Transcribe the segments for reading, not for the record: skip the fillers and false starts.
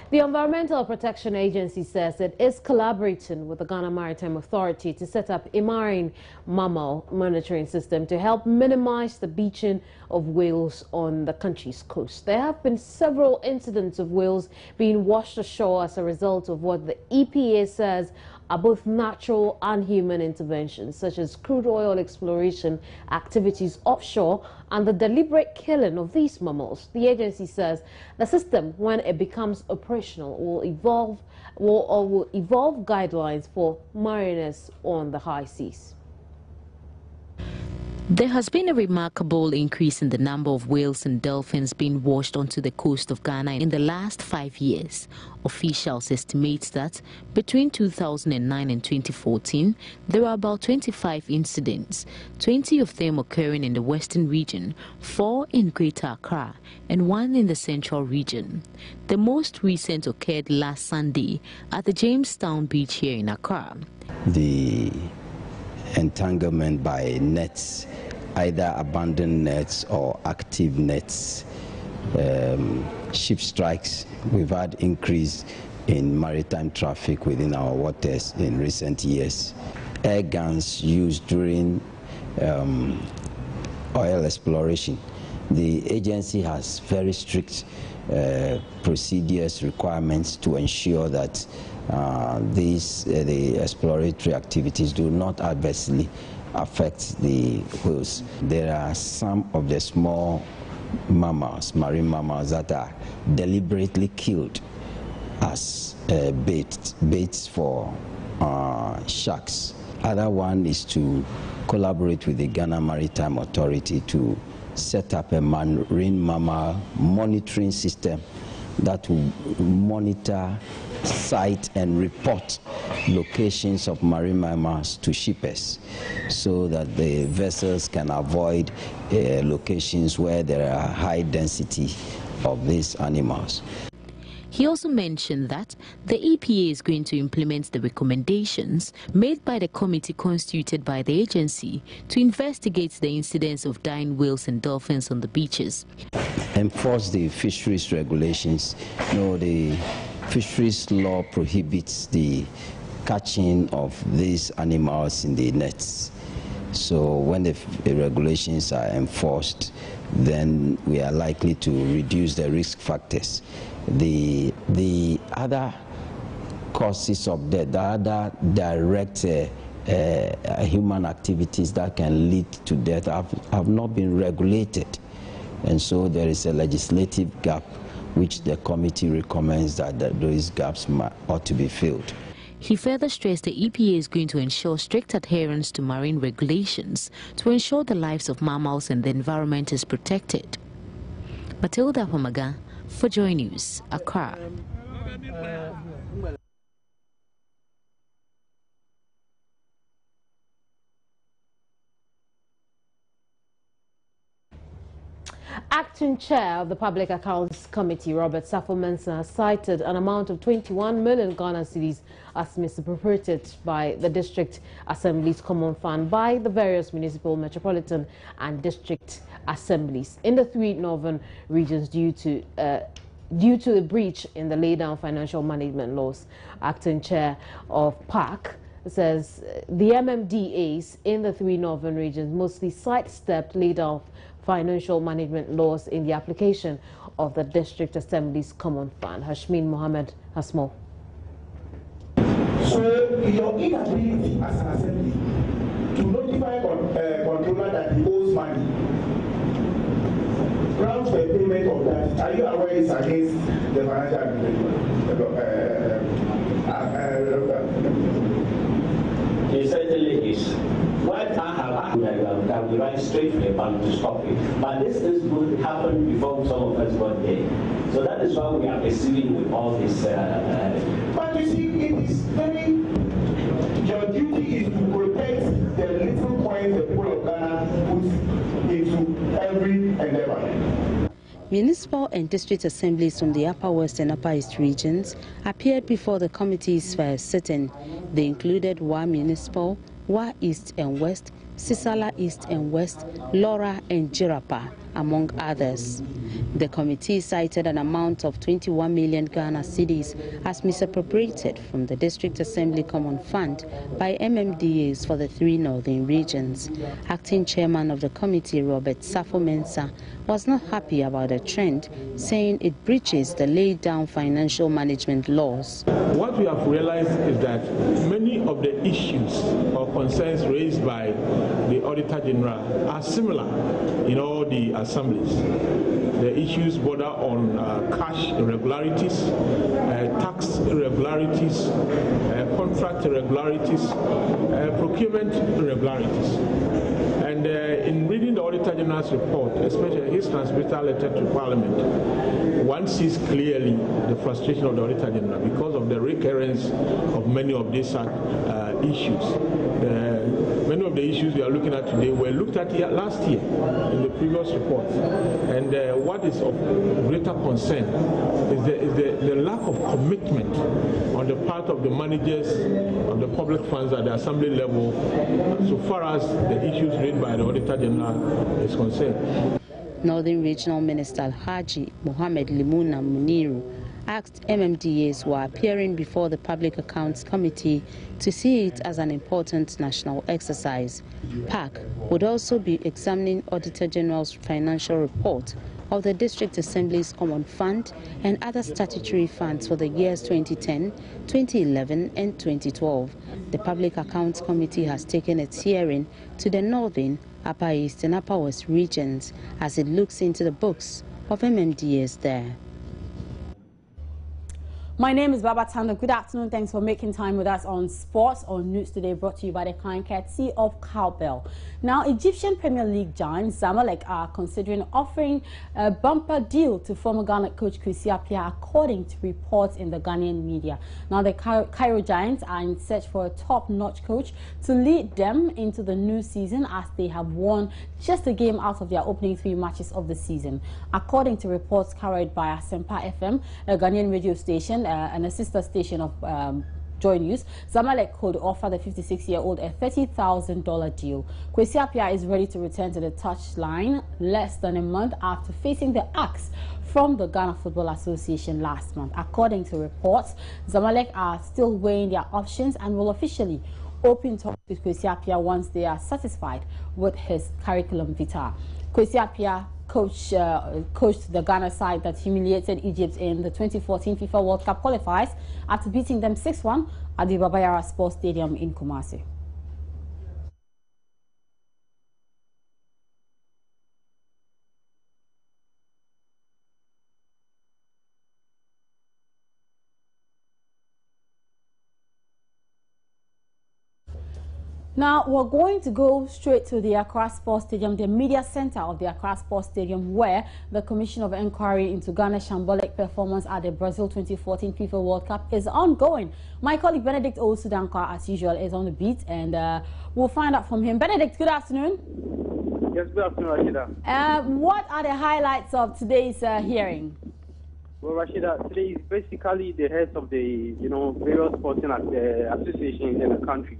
The Environmental Protection Agency says it is collaborating with the Ghana Maritime Authority to set up a marine mammal monitoring system to help minimize the beaching of whales on the country's coast. There have been several incidents of whales being washed ashore as a result of what the EPA says are both natural and human interventions, such as crude oil exploration activities offshore and the deliberate killing of these mammals. The agency says the system, when it becomes operational, will evolve guidelines for mariners on the high seas. There has been a remarkable increase in the number of whales and dolphins being washed onto the coast of Ghana in the last 5 years. Officials estimate that between 2009 and 2014, there were about 25 incidents, 20 of them occurring in the western region, 4 in Greater Accra, and 1 in the central region. The most recent occurred last Sunday at the Jamestown beach here in Accra. The entanglement by nets, either abandoned nets or active nets, ship strikes. We've had increase in maritime traffic within our waters in recent years. Air guns used during oil exploration. The agency has very strict procedures, requirements to ensure that the exploratory activities do not adversely affect the whales. There are some of the small mammals, marine mammals, that are deliberately killed as baits for sharks. Other one is to collaborate with the Ghana Maritime Authority to set up a marine mammal monitoring system that will monitor, cite and report locations of marine mammals to shippers so that the vessels can avoid locations where there are high density of these animals. He also mentioned that the EPA is going to implement the recommendations made by the committee constituted by the agency to investigate the incidents of dying whales and dolphins on the beaches. Enforce the fisheries regulations. The fisheries law prohibits the catching of these animals in the nets. So when the regulations are enforced, then we are likely to reduce the risk factors. The other causes of death, the other direct human activities that can lead to death have not been regulated. And so there is a legislative gap which the committee recommends that those gaps ought to be filled. He further stressed the EPA is going to ensure strict adherence to marine regulations to ensure the lives of mammals and the environment is protected. Matilda Homaga for Joy News, Accra. Acting Chair of the Public Accounts Committee, Robert Safo-Mensah, cited an amount of 21 million Ghana cedis as misappropriated by the District Assembly's Common Fund by the various municipal, metropolitan and district assemblies in the 3 northern regions due to a breach in the laid-down financial management laws. Acting Chair of PAC says the MMDAs in the 3 northern regions mostly sidestepped laid-down financial management laws in the application of the District Assembly's Common Fund. Hashmin Mohammed has more. So your inability as an assembly to notify controller that he owes money, grounds for payment of that, are you aware it's against the financial agreement? It certainly is. What I will write straight to the bank to stop it. But this is going to happen before some of us got there. So that is why we are proceeding with all this. But you see, it is very. Your duty is to protect the little coins the people of Ghana put into every endeavor. Municipal and district assemblies from the Upper West and Upper East regions appeared before the committee's first sitting. They included Wa Municipal, Wa East and West, Sisala East and West, Laura and Jirapa, among others. The committee cited an amount of 21 million Ghana cedis as misappropriated from the District Assembly Common Fund by MMDAs for the 3 northern regions. Acting chairman of the committee, Robert Safo-Mensah, was not happy about the trend, saying it breaches the laid down financial management laws. What we have realized is that many of the issues or concerns raised by the Auditor General are similar in all the assemblies. The issues border on cash irregularities, tax irregularities, contract irregularities, procurement irregularities. And in reading the Auditor General's report, especially his transmittal letter to Parliament, one sees clearly the frustration of the Auditor General because of the recurrence of many of these issues. Many of the issues we are looking at today were looked at last year in the previous report. And what is of greater concern is the lack of commitment on the part of the managers of the public funds at the assembly level so far as the issues raised by the Auditor General is concerned. Northern Regional Minister Haji Mohammed Limuna Muniru asked MMDAs who are appearing before the Public Accounts Committee to see it as an important national exercise. PAC would also be examining Auditor General's financial report of the District Assembly's Common Fund and other statutory funds for the years 2010, 2011 and 2012. The Public Accounts Committee has taken its hearing to the Northern, Upper East and Upper West regions as it looks into the books of MMDAs there. My name is Baba Tanda. Good afternoon. Thanks for making time with us on Sports on News Today, brought to you by the kind courtesy of Cowbell. Now, Egyptian Premier League giants Zamalek are considering offering a bumper deal to former Ghana coach Kwesi Appiah, according to reports in the Ghanaian media. Now, the Cairo Giants are in search for a top-notch coach to lead them into the new season, as they have won just a game out of their opening 3 matches of the season. According to reports carried by Asempa FM, a Ghanaian radio station, and a sister station of Joy News, Zamalek could offer the 56-year-old a $30,000 deal. Kwesi Appiah is ready to return to the touchline less than a month after facing the axe from the Ghana Football Association last month. According to reports, Zamalek are still weighing their options and will officially open talks with Kwesi Appiah once they are satisfied with his curriculum vitae. Kwesi Appiah coached the Ghana side that humiliated Egypt in the 2014 FIFA World Cup qualifiers after beating them 6-1 at the Baba Yara Sports Stadium in Kumasi. Now, we're going to go straight to the Accra Sports Stadium, the media center of the Accra Sports Stadium, where the Commission of Inquiry into Ghana's shambolic performance at the Brazil 2014 FIFA World Cup is ongoing. My colleague Benedict Osudankwa, as usual, is on the beat, and we'll find out from him. Benedict, good afternoon. Yes, good afternoon, Rashida. What are the highlights of today's hearing? Well, Rashida, today is basically the heads of the, various sporting associations in the country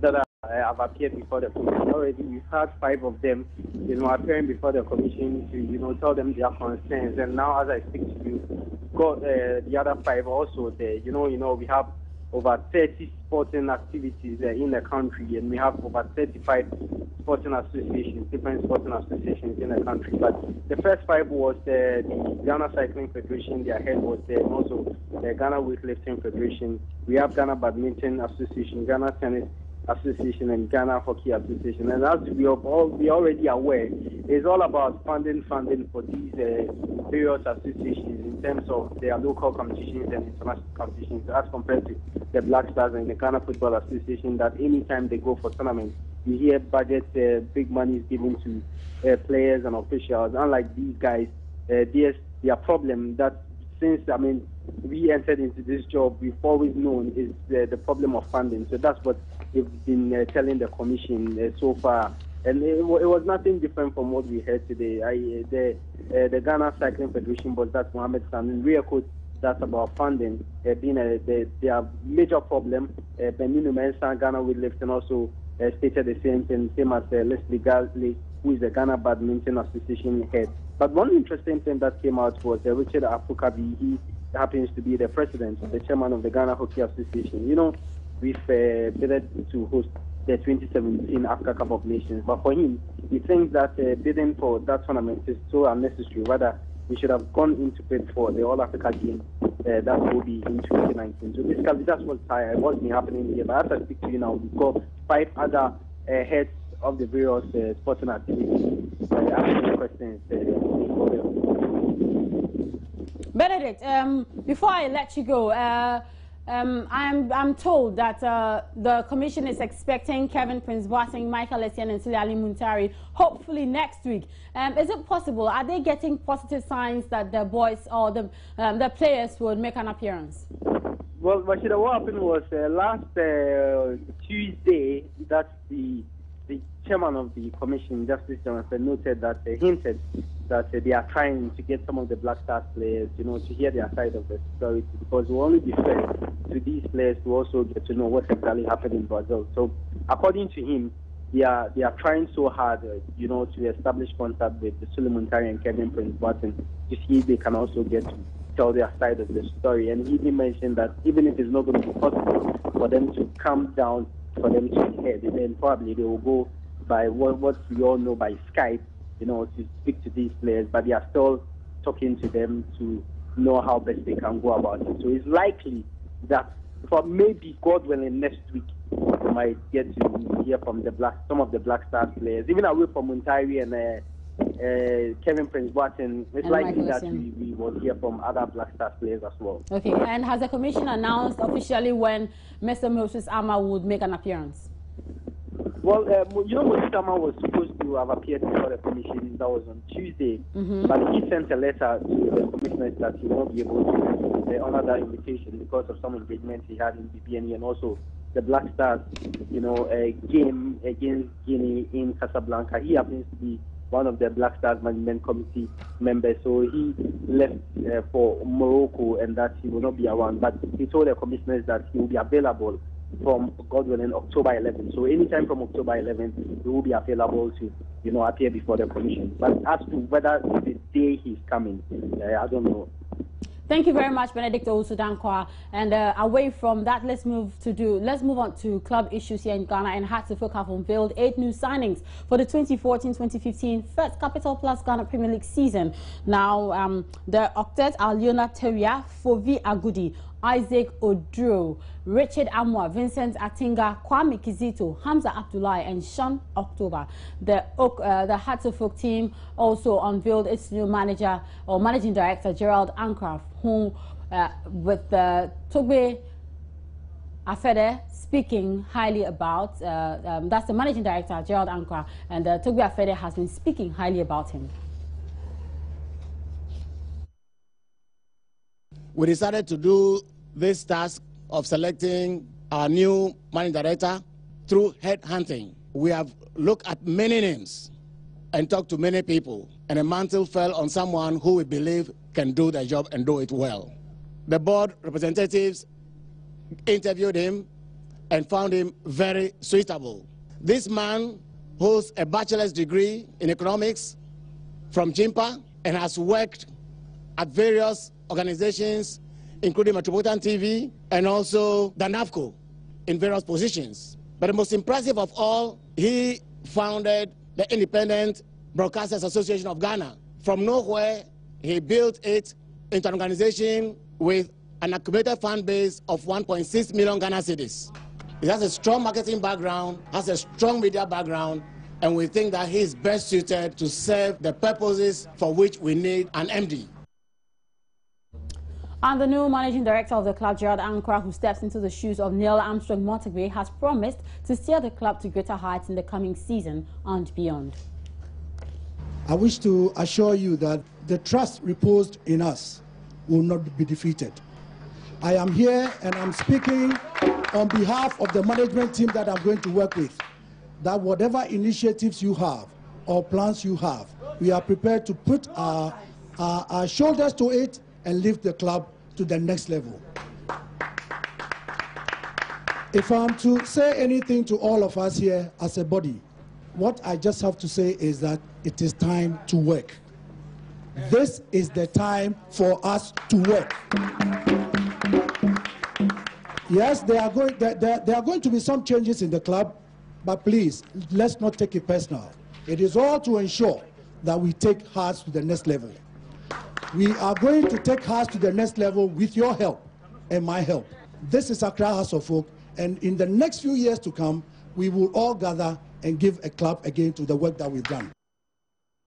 that have appeared before the commission. Already, we've had 5 of them, appearing before the commission to, tell them their concerns. And now, as I speak to you, got the other 5 also there. We have over 30 sporting activities in the country, and we have over 35 sporting associations, different sporting associations in the country. But the first 5 was the Ghana Cycling Federation, their head was there, and also the Ghana Weightlifting Federation. We have Ghana Badminton Association, Ghana Tennis Association, and Ghana Hockey Association. And as we are already aware, it's all about funding for these various associations in terms of their local competitions and international competitions, as compared to the Black Stars and the Ghana Football Association, that anytime they go for tournaments, you hear budgets, big money is given to players and officials. Unlike these guys, their problem that since, we entered into this job, we've always known is the problem of funding. So that's what they've been telling the commission so far. And it was nothing different from what we heard today. The Ghana Cycling Federation boss, that's Mohammed Samin, re-echoed that about funding being their major problem. Beninu Mensah, Ghana Weightlifting, also stated the same thing, same as Leslie who is the Ghana Badminton Association head. But one interesting thing that came out was Richard Afukabi. He happens to be the president, the chairman of the Ghana Hockey Association. You know, we've bidded to host the 2017 Africa Cup of Nations, but for him, he thinks that bidding for that tournament is so unnecessary. Rather, we should have gone into bid for the All Africa game that will be in 2019. So basically, that's what's been happening here. But as I speak to you now, we've got 5 other heads of the various sporting activities asking questions. Benedict, before I let you go, I'm told that the commission is expecting Kevin Prince Boateng, Michael Essien, and Sule Ali Muntari hopefully next week. Is it possible? Are they getting positive signs that the boys or the players would make an appearance? Well, Rashida, what happened was last Tuesday that the chairman of the commission, Justice Johnson, noted that hinted that they are trying to get some of the Black Stars players, to hear their side of the story, because it will only be fair to these players to also get to know what exactly happened in Brazil. So, according to him, they are trying so hard, to establish contact with the Sule Muntari and Kevin Prince Boateng to see if they can also get to tell their side of the story. And he did mention that even if it's not going to be possible for them to come down, for them to head, then probably they will go by what we all know by Skype, to speak to these players, but they are still talking to them to know how best they can go about it. So it's likely that for maybe, God willing, next week, we might get to hear from some of the Black Stars players, even away from Muntari and Kevin Prince Boateng. It's likely that we will hear from other Black Stars players as well. Okay, and has the commission announced officially when Mr. Moses Ama would make an appearance? Well, Moses Ama was supposed to have appeared before the commission. That was on Tuesday. But he sent a letter to the commissioners that he won't be able to honor that invitation because of some engagements he had in BBNE and also the Black Stars, game against Guinea in Casablanca. He happens to be one of the Black Stars Management Committee members, so he left for Morocco and that he will not be around. But he told the commissioners that he will be available from, God willing, October 11th. So anytime from October 11th, he will be available to, appear before the commission. But as to whether the day he's coming, I don't know. Thank you very much, Benedict Owusu-Dankwa. And away from that, let's move on to club issues here in Ghana. And Hearts-of-Oak have unveiled 8 new signings for the 2014-2015 First Capital Plus Ghana Premier League season. Now, the octet are Leonard Teria, Fovi Agudi, Isaac Oduro, Richard Amwa, Vincent Atinga, Kwame Kizito, Hamza Abdullahi, and Sean October. The Hearts-of-Oak team also unveiled its new managing director, Gerald Ancraft, who, with Togbe Afede speaking highly about, that's the managing director, Gerald Ancraft, and Togbe Afede has been speaking highly about him. We decided to do this task of selecting our new managing director through headhunting. We have looked at many names and talked to many people, and a mantle fell on someone who we believe can do the job and do it well. The board representatives interviewed him and found him very suitable. This man holds a bachelor's degree in economics from Jimpa and has worked at various organizations, including Metropolitan TV and also the NAFCO in various positions. But the most impressive of all, he founded the Independent Broadcasters Association of Ghana. From nowhere, he built it into an organization with an accumulated fan base of 1.6 million Ghana cedis. He has a strong marketing background, has a strong media background, and we think that he is best suited to serve the purposes for which we need an MD. And the new managing director of the club, Gerald Ancraft, who steps into the shoes of Neil Armstrong Montagbe, has promised to steer the club to greater heights in the coming season and beyond. I wish to assure you that the trust reposed in us will not be defeated. I am here and I'm speaking on behalf of the management team that I'm going to work with, that whatever initiatives you have or plans you have, we are prepared to put our shoulders to it and lift the club to the next level. If I'm to say anything to all of us here as a body, what I just have to say is that it is time to work. This is the time for us to work. Yes, there are going to be some changes in the club, but please, let's not take it personal. It is all to ensure that we take Hearts to the next level. We are going to take Hearts to the next level with your help and my help. This is Accra House of Folk, and in the next few years to come, we will all gather and give a clap again to the work that we've done.